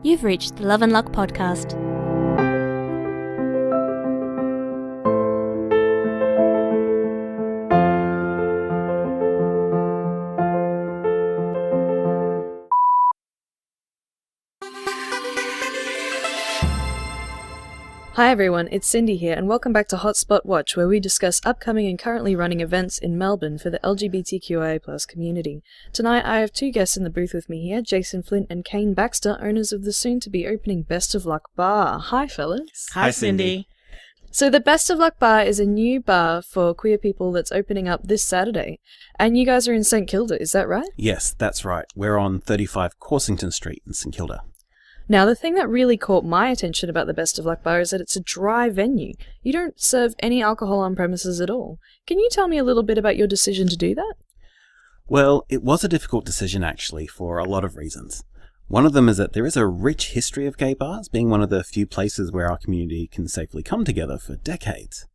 You've reached the Love and Luck podcast. Hi everyone, it's Cindy here and welcome back to Hotspot Watch, where we discuss upcoming and currently running events in Melbourne for the LGBTQIA+ community. Tonight I have two guests in the booth with me here, Jason Flint and Kane Baxter, owners of the soon-to-be opening Best of Luck Bar. Hi fellas. Hi Cindy. So the Best of Luck Bar is a new bar for queer people that's opening up this Saturday, and you guys are in St Kilda, is that right? Yes, that's right. We're on 35 Corsington Street in St Kilda. Now, the thing that really caught my attention about the Best of Luck Bar is that it's a dry venue. You don't serve any alcohol on premises at all. Can you tell me a little bit about your decision to do that? Well, it was a difficult decision actually for a lot of reasons. One of them is that there is a rich history of gay bars, being one of the few places where our community can safely come together for decades.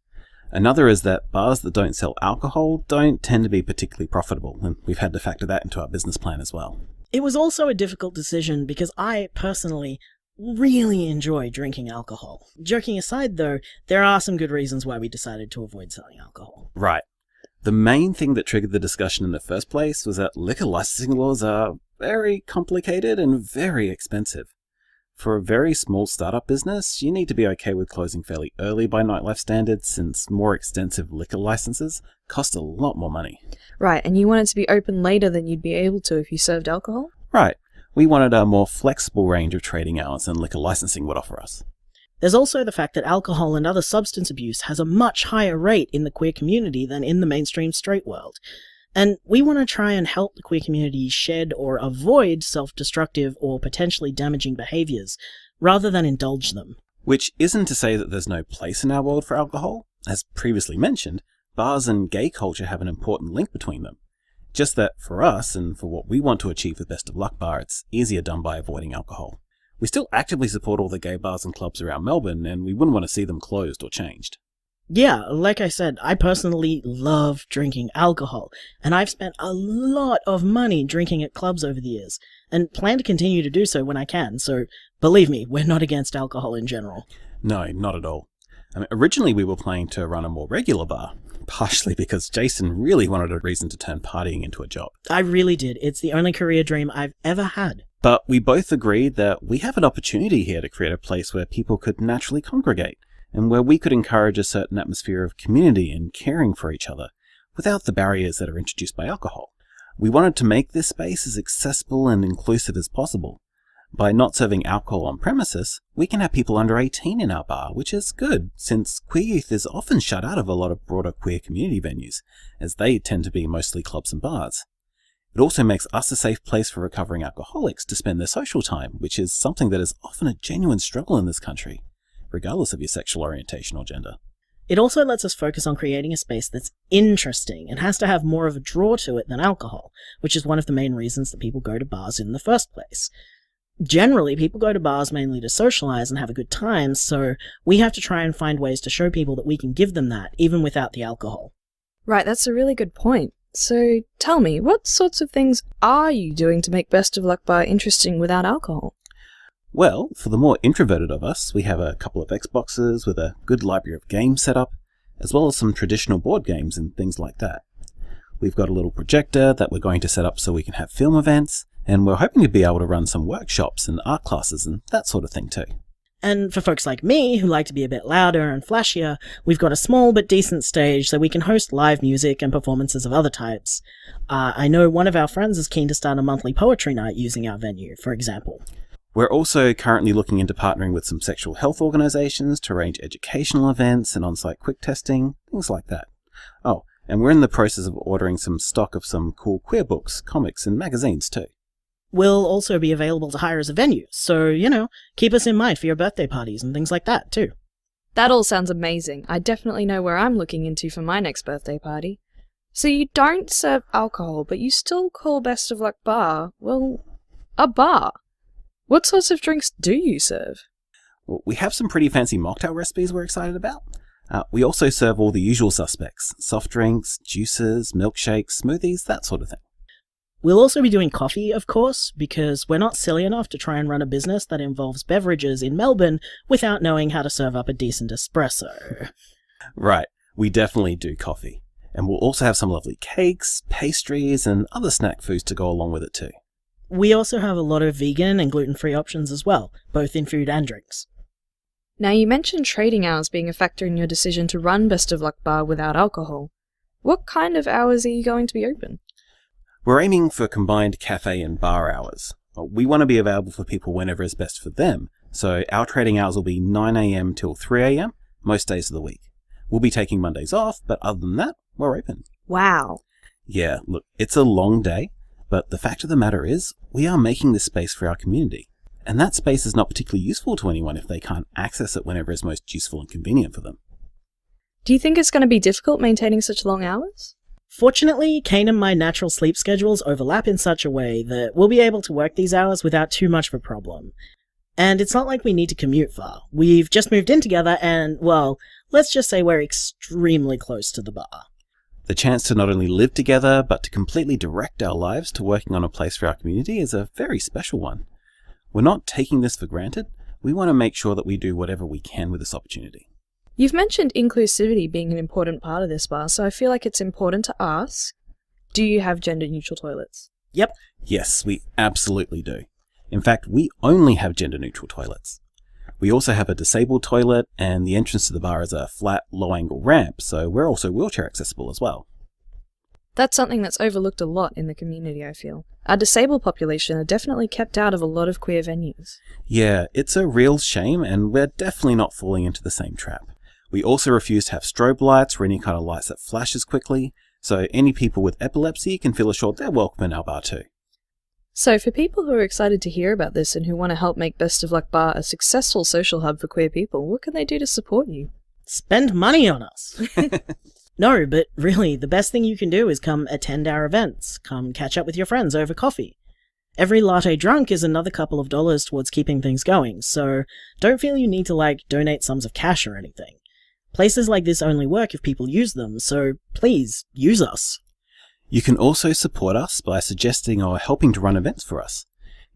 Another is that bars that don't sell alcohol don't tend to be particularly profitable, and we've had to factor that into our business plan as well. It was also a difficult decision because I, personally, really enjoy drinking alcohol. Joking aside, though, there are some good reasons why we decided to avoid selling alcohol. Right. The main thing that triggered the discussion in the first place was that liquor licensing laws are very complicated and very expensive. For a very small startup business, you need to be okay with closing fairly early by nightlife standards, since more extensive liquor licenses cost a lot more money. Right, and you want it to be open later than you'd be able to if you served alcohol? Right. We wanted a more flexible range of trading hours than liquor licensing would offer us. There's also the fact that alcohol and other substance abuse has a much higher rate in the queer community than in the mainstream straight world. And we want to try and help the queer community shed or avoid self-destructive or potentially damaging behaviours, rather than indulge them. Which isn't to say that there's no place in our world for alcohol. As previously mentioned, bars and gay culture have an important link between them. Just that for us, and for what we want to achieve with Best of Luck Bar, it's easier done by avoiding alcohol. We still actively support all the gay bars and clubs around Melbourne, and we wouldn't want to see them closed or changed. Yeah, like I said, I personally love drinking alcohol, and I've spent a lot of money drinking at clubs over the years, and plan to continue to do so when I can, so believe me, we're not against alcohol in general. No, not at all. Originally we were planning to run a more regular bar, partially because Jason really wanted a reason to turn partying into a job. I really did. It's the only career dream I've ever had. But we both agreed that we have an opportunity here to create a place where people could naturally congregate, and where we could encourage a certain atmosphere of community and caring for each other, without the barriers that are introduced by alcohol. We wanted to make this space as accessible and inclusive as possible. By not serving alcohol on premises, we can have people under 18 in our bar, which is good, since queer youth is often shut out of a lot of broader queer community venues, as they tend to be mostly clubs and bars. It also makes us a safe place for recovering alcoholics to spend their social time, which is something that is often a genuine struggle in this country, regardless of your sexual orientation or gender. It also lets us focus on creating a space that's interesting and has to have more of a draw to it than alcohol, which is one of the main reasons that people go to bars in the first place. Generally, people go to bars mainly to socialize and have a good time, so we have to try and find ways to show people that we can give them that, even without the alcohol. Right, that's a really good point. So tell me, what sorts of things are you doing to make Best of Luck Bar interesting without alcohol? Well, for the more introverted of us, we have a couple of Xboxes with a good library of games set up, as well as some traditional board games and things like that. We've got a little projector that we're going to set up so we can have film events, and we're hoping to be able to run some workshops and art classes and that sort of thing too. And for folks like me, who like to be a bit louder and flashier, we've got a small but decent stage so we can host live music and performances of other types. I know one of our friends is keen to start a monthly poetry night using our venue, for example. We're also currently looking into partnering with some sexual health organisations to arrange educational events and on-site quick testing, things like that. Oh, and we're in the process of ordering some stock of some cool queer books, comics and magazines too. We'll also be available to hire as a venue, so, keep us in mind for your birthday parties and things like that too. That all sounds amazing. I definitely know where I'm looking into for my next birthday party. So you don't serve alcohol, but you still call Best of Luck Bar, well, a bar. What sorts of drinks do you serve? Well, we have some pretty fancy mocktail recipes we're excited about. We also serve all the usual suspects: soft drinks, juices, milkshakes, smoothies, that sort of thing. We'll also be doing coffee, of course, because we're not silly enough to try and run a business that involves beverages in Melbourne without knowing how to serve up a decent espresso. Right, we definitely do coffee. And we'll also have some lovely cakes, pastries, and other snack foods to go along with it too. We also have a lot of vegan and gluten-free options as well, both in food and drinks. Now, you mentioned trading hours being a factor in your decision to run Best of Luck Bar without alcohol. What kind of hours are you going to be open? We're aiming for combined cafe and bar hours. We want to be available for people whenever is best for them, so our trading hours will be 9 a.m. till 3 a.m. most days of the week. We'll be taking Mondays off, but other than that, we're open. Wow. Yeah, look, it's a long day, but the fact of the matter is, we are making this space for our community. And that space is not particularly useful to anyone if they can't access it whenever is most useful and convenient for them. Do you think it's going to be difficult maintaining such long hours? Fortunately, Kane and my natural sleep schedules overlap in such a way that we'll be able to work these hours without too much of a problem. And it's not like we need to commute far. We've just moved in together and, well, let's just say we're extremely close to the bar. The chance to not only live together, but to completely direct our lives to working on a place for our community is a very special one. We're not taking this for granted. We want to make sure that we do whatever we can with this opportunity. You've mentioned inclusivity being an important part of this bar, so I feel like it's important to ask, do you have gender-neutral toilets? Yep. Yes, we absolutely do. In fact, we only have gender-neutral toilets. We also have a disabled toilet, and the entrance to the bar is a flat, low-angle ramp, so we're also wheelchair accessible as well. That's something that's overlooked a lot in the community, I feel. Our disabled population are definitely kept out of a lot of queer venues. Yeah, it's a real shame, and we're definitely not falling into the same trap. We also refuse to have strobe lights or any kind of lights that flashes quickly, so any people with epilepsy can feel assured they're welcome in our bar too. So for people who are excited to hear about this and who want to help make Best of Luck Bar a successful social hub for queer people, what can they do to support you? Spend money on us! No, but really, the best thing you can do is come attend our events, come catch up with your friends over coffee. Every latte drunk is another couple of dollars towards keeping things going, so don't feel you need to, donate sums of cash or anything. Places like this only work if people use them, so please, use us. You can also support us by suggesting or helping to run events for us.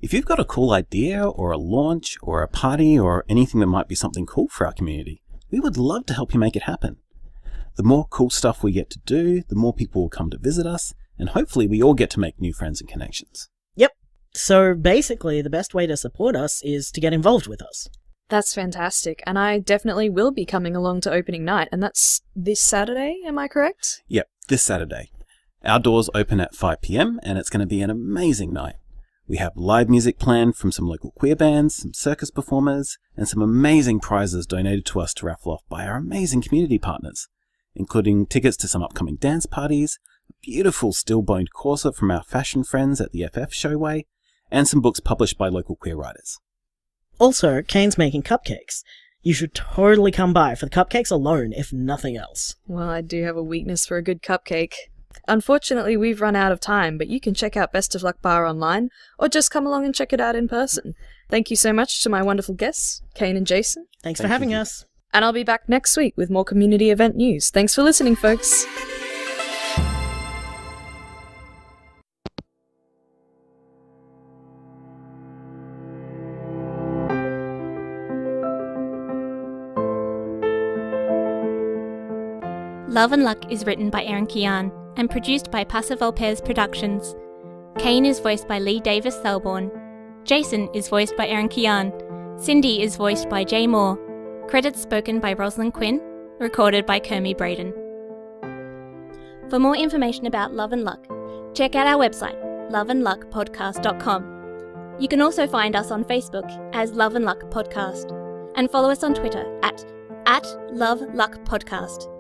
If you've got a cool idea, or a launch, or a party, or anything that might be something cool for our community, we would love to help you make it happen. The more cool stuff we get to do, the more people will come to visit us, and hopefully we all get to make new friends and connections. Yep. So basically, the best way to support us is to get involved with us. That's fantastic, and I definitely will be coming along to opening night, and that's this Saturday, am I correct? Yep, this Saturday. Our doors open at 5 p.m, and it's going to be an amazing night. We have live music planned from some local queer bands, some circus performers, and some amazing prizes donated to us to raffle off by our amazing community partners, including tickets to some upcoming dance parties, a beautiful steel-boned corset from our fashion friends at the FF Showway, and some books published by local queer writers. Also, Kane's making cupcakes. You should totally come by for the cupcakes alone, if nothing else. Well, I do have a weakness for a good cupcake. Unfortunately, we've run out of time, but you can check out Best of Luck Bar online, or just come along and check it out in person. Thank you so much to my wonderful guests, Kane and Jason. Thanks for having you. us. And I'll be back next week with more community event news. Thanks for listening, folks. Love and Luck is written by Erin Kian and produced by Passive Volpez Productions. Kane is voiced by Lee Davis Selborne. Jason is voiced by Erin Kian. Cindy is voiced by Jay Moore. Credits spoken by Rosalind Quinn. Recorded by Kermie Braden. For more information about Love and Luck, check out our website, loveandluckpodcast.com. You can also find us on Facebook as Love and Luck Podcast, and follow us on Twitter at Love Luck Podcast.